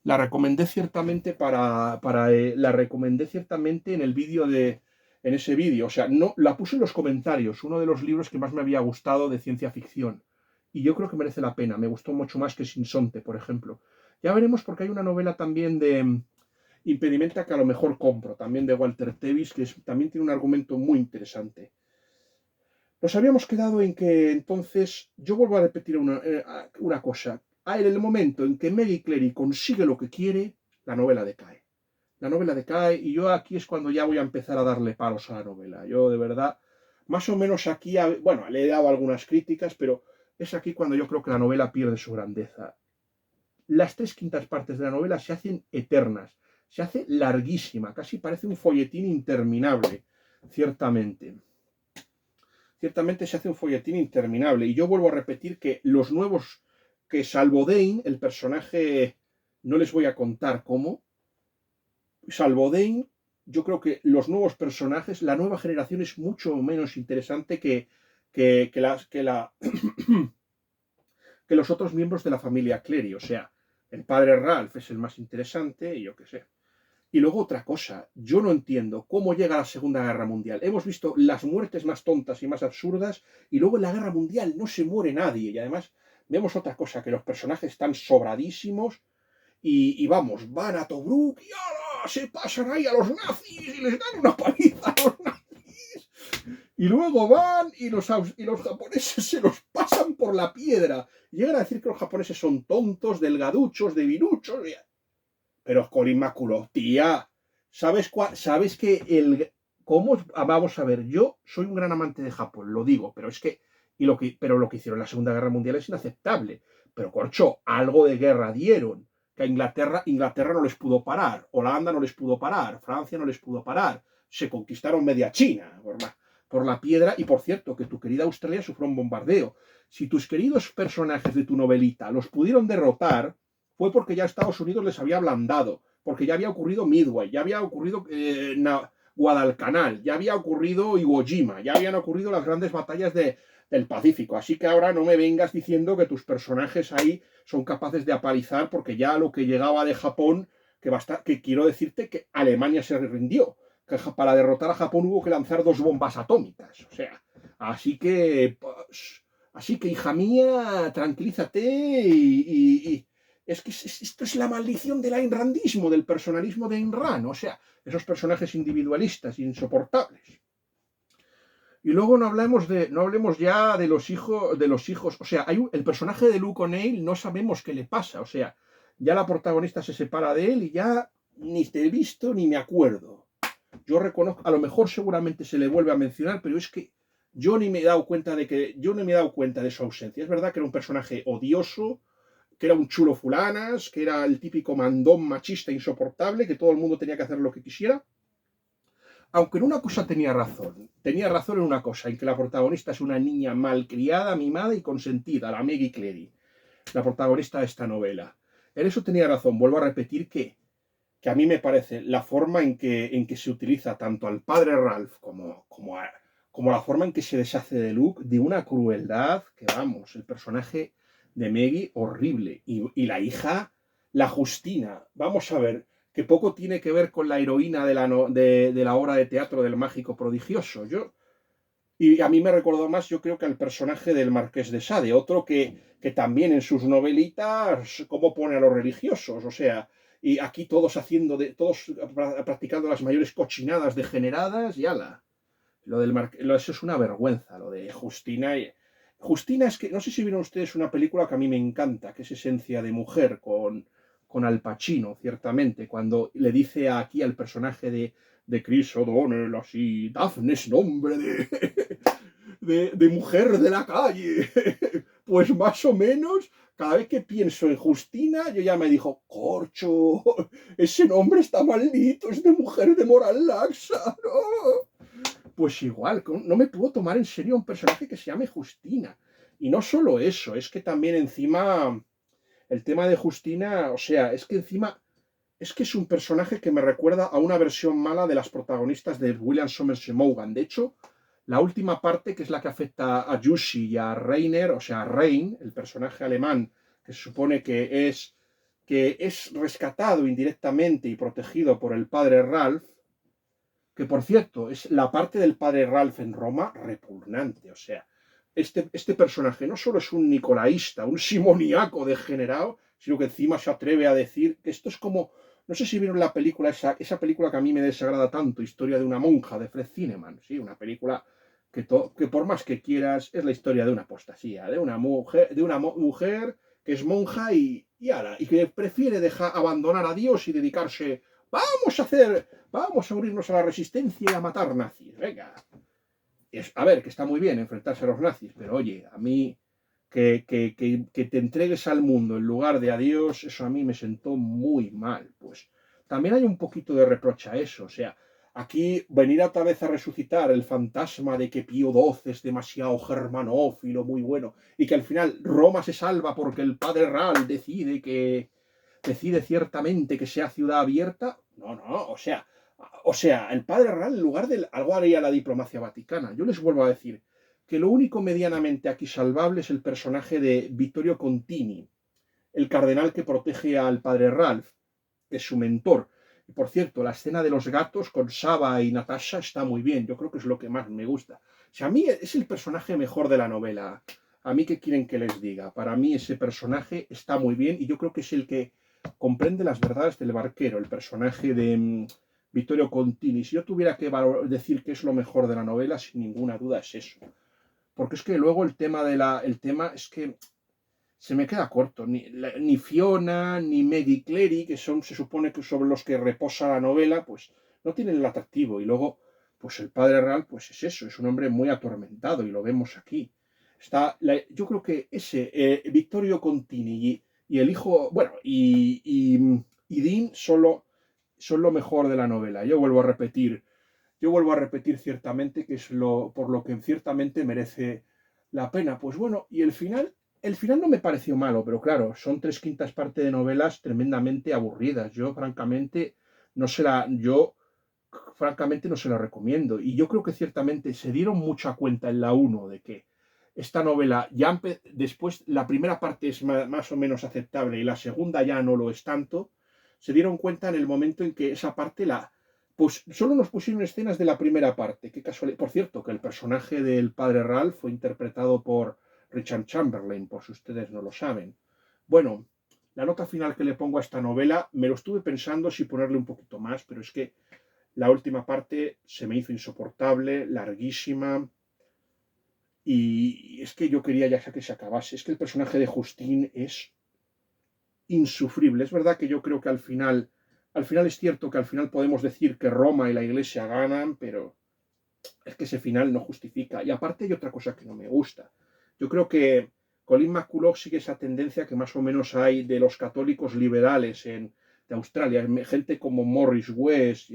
La recomendé ciertamente la recomendé ciertamente en el vídeo en ese vídeo. O sea, no, la puse en los comentarios, uno de los libros que más me había gustado de ciencia ficción. Y yo creo que merece la pena. Me gustó mucho más que Sinsonte, por ejemplo. Ya veremos porque hay una novela también de Impedimenta que a lo mejor compro, también de Walter Tevis, que también tiene un argumento muy interesante. Nos habíamos quedado en que entonces, yo vuelvo a repetir una cosa. En el momento en que Maggie Cleary consigue lo que quiere, la novela decae. La novela decae y yo aquí es cuando ya voy a empezar a darle palos a la novela. Yo de verdad, más o menos aquí, bueno, le he dado algunas críticas, pero es aquí cuando yo creo que la novela pierde su grandeza. Las 3/5 partes de la novela se hacen eternas, se hace larguísima, casi parece un folletín interminable, ciertamente. Ciertamente se hace un folletín interminable. Y yo vuelvo a repetir que los nuevos, que salvo Dane, el personaje, no les voy a contar cómo, salvo Dane, yo creo que los nuevos personajes, la nueva generación es mucho menos interesante que los otros miembros de la familia Cleary. O sea, el padre Ralph es el más interesante y yo qué sé. Y luego otra cosa, yo no entiendo cómo llega la Segunda Guerra Mundial. Hemos visto las muertes más tontas y más absurdas y luego en la Guerra Mundial no se muere nadie. Y además vemos otra cosa, que los personajes están sobradísimos y vamos, van a Tobruk y ¡ala! Se pasan ahí a los nazis y les dan una paliza a los nazis. Y luego van y los japoneses se los pasan por la piedra. Llegan a decir que los japoneses son tontos, delgaduchos, debiluchos. Pero Colin McCullough, tía, ¿sabes que cómo? Vamos a ver, yo soy un gran amante de Japón, lo digo, pero es que, pero lo que hicieron en la Segunda Guerra Mundial es inaceptable. Pero, corcho, algo de guerra dieron. Que a Inglaterra no les pudo parar, Holanda no les pudo parar, Francia no les pudo parar. Se conquistaron media China por la piedra, y por cierto, que tu querida Australia sufrió un bombardeo. Si tus queridos personajes de tu novelita los pudieron derrotar, fue porque ya Estados Unidos les había ablandado, porque ya había ocurrido Midway, ya había ocurrido Guadalcanal, ya había ocurrido Iwo Jima, ya habían ocurrido las grandes batallas del Pacífico. Así que ahora no me vengas diciendo que tus personajes ahí son capaces de apalizar, porque ya lo que llegaba de Japón, que quiero decirte que Alemania se rindió, que para derrotar a Japón hubo que lanzar 2 bombas atómicas. O sea, así que, pues, hija mía, tranquilízate es que esto es la maldición del Ayn Randismo, del personalismo de Ayn Rand, o sea, esos personajes individualistas insoportables. Y luego no hablemos ya de los hijos, o sea, el personaje de Luke O'Neill no sabemos qué le pasa, o sea, ya la protagonista se separa de él y ya ni te he visto ni me acuerdo. Yo reconozco, a lo mejor seguramente se le vuelve a mencionar, pero es que yo ni me he dado cuenta de su ausencia. Es verdad que era un personaje odioso, que era un chulo fulanas, que era el típico mandón machista insoportable, que todo el mundo tenía que hacer lo que quisiera. Aunque en una cosa tenía razón en una cosa, en que la protagonista es una niña malcriada, mimada y consentida, la Maggie Clary, la protagonista de esta novela. En eso tenía razón, vuelvo a repetir que a mí me parece la forma en que se utiliza tanto al padre Ralph como la forma en que se deshace de Luke, de una crueldad que, vamos, el personaje de Maggie, horrible. Y la hija, la Justina, vamos a ver, que poco tiene que ver con la heroína de la obra de teatro del mágico prodigioso. Y a mí me recordó más, yo creo, que al personaje del Marqués de Sade, otro que también en sus novelitas, cómo pone a los religiosos, o sea, y aquí todos todos practicando las mayores cochinadas degeneradas, y ala. Eso es una vergüenza, lo de Justina. Justina es que, no sé si vieron ustedes una película que a mí me encanta, que es Esencia de Mujer, con Al Pacino, ciertamente, cuando le dice aquí al personaje de Chris O'Donnell, así, Daphne es nombre de mujer de la calle. Pues más o menos, cada vez que pienso en Justina, yo ya me digo, corcho, ese nombre está maldito, es de mujer de moral laxa, ¿no? Pues igual, no me puedo tomar en serio un personaje que se llame Justina. Y no solo eso, es que también encima el tema de Justina, o sea, es que encima es un personaje que me recuerda a una versión mala de las protagonistas de William Somerset Maugham. De hecho, la última parte, que es la que afecta a Jussi y a Rainer, o sea, a Rein, el personaje alemán, que se supone que es rescatado indirectamente y protegido por el padre Ralph, que por cierto, es la parte del padre Ralph en Roma repugnante. O sea, este personaje no solo es un nicolaísta, un simoniaco degenerado, sino que encima se atreve a decir que esto es como, no sé si vieron la película, esa película que a mí me desagrada tanto, Historia de una monja, de Fred Zinnemann, ¿sí? Una película que por más que quieras es la historia de una apostasía, de una mujer que es monja y que prefiere abandonar a Dios y dedicarse, vamos a unirnos a la resistencia y a matar nazis, venga. A ver, que está muy bien enfrentarse a los nazis, pero oye, a mí que te entregues al mundo en lugar de a Dios, eso a mí me sentó muy mal. Pues también hay un poquito de reproche a eso, o sea, aquí venir otra vez a resucitar el fantasma de que Pío XII es demasiado germanófilo, muy bueno, y que al final Roma se salva porque el padre Ral decide ciertamente que sea ciudad abierta. No, o sea, el padre Ral, en lugar de algo haría la diplomacia vaticana. Yo les vuelvo a decir que lo único medianamente aquí salvable es el personaje de Vittorio Contini, el cardenal que protege al padre Ralph, que es su mentor. Y por cierto, la escena de los gatos con Saba y Natasha está muy bien. Yo creo que es lo que más me gusta. O sea, a mí es el personaje mejor de la novela. A mí, ¿qué quieren que les diga? Para mí ese personaje está muy bien y yo creo que es el que comprende las verdades del barquero, el personaje de Vittorio Contini. Si yo tuviera que decir que es lo mejor de la novela, sin ninguna duda es eso. Porque es que luego el tema es que se me queda corto. Ni Fiona, ni Maggie Clary, que se supone que sobre los que reposa la novela, pues no tienen el atractivo. Y luego, pues el padre real, pues es eso, es un hombre muy atormentado y lo vemos aquí. Yo creo que ese, Vittorio Contini y el hijo, bueno, y Dean son lo mejor de la novela. Yo vuelvo a repetir ciertamente que es por lo que ciertamente merece la pena. Pues bueno, y el final no me pareció malo, pero claro, son 3/5 partes de novelas tremendamente aburridas. Yo, francamente, no será. Yo francamente no se la recomiendo. Y yo creo que ciertamente se dieron mucha cuenta en la 1 de que esta novela ya después la primera parte es más o menos aceptable y la segunda ya no lo es tanto. Se dieron cuenta en el momento en que esa parte pues solo nos pusieron escenas de la primera parte. Qué casualidad. Por cierto, que el personaje del padre Ralph fue interpretado por Richard Chamberlain, por si ustedes no lo saben. Bueno, la nota final que le pongo a esta novela, me lo estuve pensando si ponerle un poquito más, pero es que la última parte se me hizo insoportable, larguísima, y es que yo quería ya que se acabase. Es que el personaje de Justine es insufrible. Es verdad que yo creo que al final es cierto que al final podemos decir que Roma y la Iglesia ganan, pero es que ese final no justifica. Y aparte hay otra cosa que no me gusta. Yo creo que Colin McCullough sigue esa tendencia que más o menos hay de los católicos liberales de Australia. Gente como Morris West,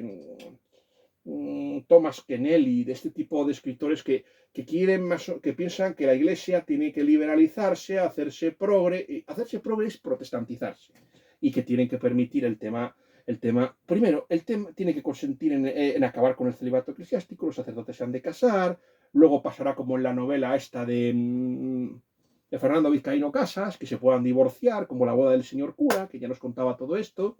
Thomas Kennelly, de este tipo de escritores que piensan que la Iglesia tiene que liberalizarse, hacerse progre es protestantizarse, y que tienen que permitir primero, el tema tiene que consentir en acabar con el celibato eclesiástico, los sacerdotes se han de casar, luego pasará como en la novela esta de Fernando Vizcaíno Casas, que se puedan divorciar, como la boda del señor cura, que ya nos contaba todo esto.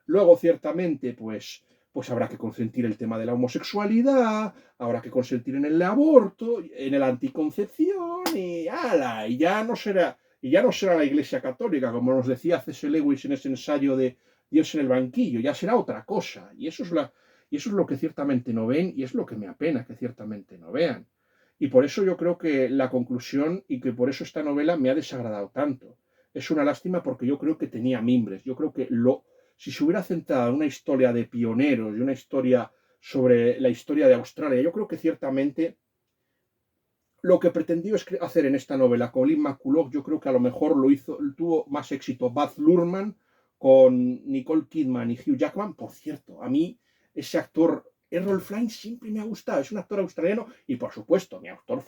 Luego, ciertamente, pues habrá que consentir el tema de la homosexualidad, habrá que consentir en el aborto, en la anticoncepción, y ¡ala! Y ya no será la Iglesia Católica, como nos decía C.S. Lewis en ese ensayo de Dios en el banquillo, ya será otra cosa. Y eso es lo que ciertamente no ven, y es lo que me apena que ciertamente no vean. Y por eso yo creo que la conclusión, y que por eso esta novela me ha desagradado tanto. Es una lástima porque yo creo que tenía mimbres. Yo creo que si se hubiera centrado en una historia de pioneros y una historia sobre la historia de Australia, yo creo que ciertamente lo que pretendió hacer en esta novela Colin McCullough, yo creo que a lo mejor tuvo más éxito Baz Luhrmann con Nicole Kidman y Hugh Jackman. Por cierto, a mí ese actor Errol Flynn siempre me ha gustado, es un actor australiano y por supuesto mi actor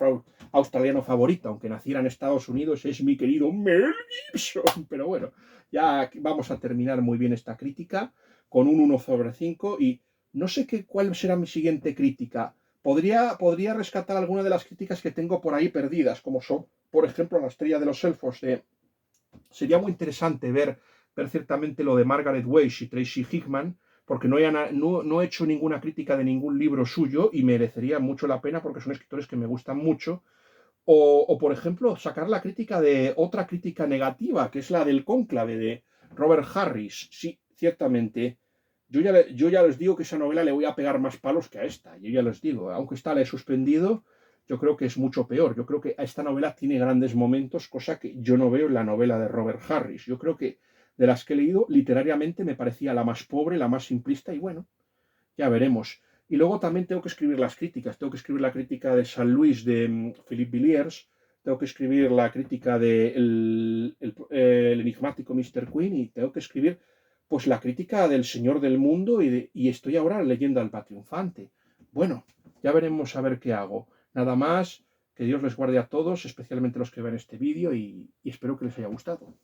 australiano favorito, aunque naciera en Estados Unidos, es mi querido Mel Gibson. Pero bueno, ya vamos a terminar muy bien esta crítica con un 1/5 y no sé cuál será mi siguiente crítica. Podría rescatar alguna de las críticas que tengo por ahí perdidas, como son, por ejemplo, La estrella de los elfos. Sería muy interesante ver ciertamente lo de Margaret Weiss y Tracy Hickman, porque no he hecho ninguna crítica de ningún libro suyo y merecería mucho la pena porque son escritores que me gustan mucho. Por ejemplo, sacar la crítica de otra crítica negativa, que es la del Cónclave de Robert Harris. Sí, ciertamente. Yo ya les digo que esa novela le voy a pegar más palos que a esta. Yo ya les digo, aunque esta la he suspendido, yo creo que es mucho peor. Yo creo que esta novela tiene grandes momentos, cosa que yo no veo en la novela de Robert Harris. Yo creo que de las que he leído, literariamente me parecía la más pobre, la más simplista, y bueno, ya veremos. Y luego también tengo que escribir las críticas. Tengo que escribir la crítica de San Luis de Philippe Villiers. Tengo que escribir la crítica de el enigmático Mr. Queen. Y tengo que escribir pues la crítica del Señor del Mundo. Y estoy ahora leyendo al Triunfante. Bueno, ya veremos a ver qué hago. Nada más, que Dios les guarde a todos, especialmente los que ven este vídeo. Y espero que les haya gustado.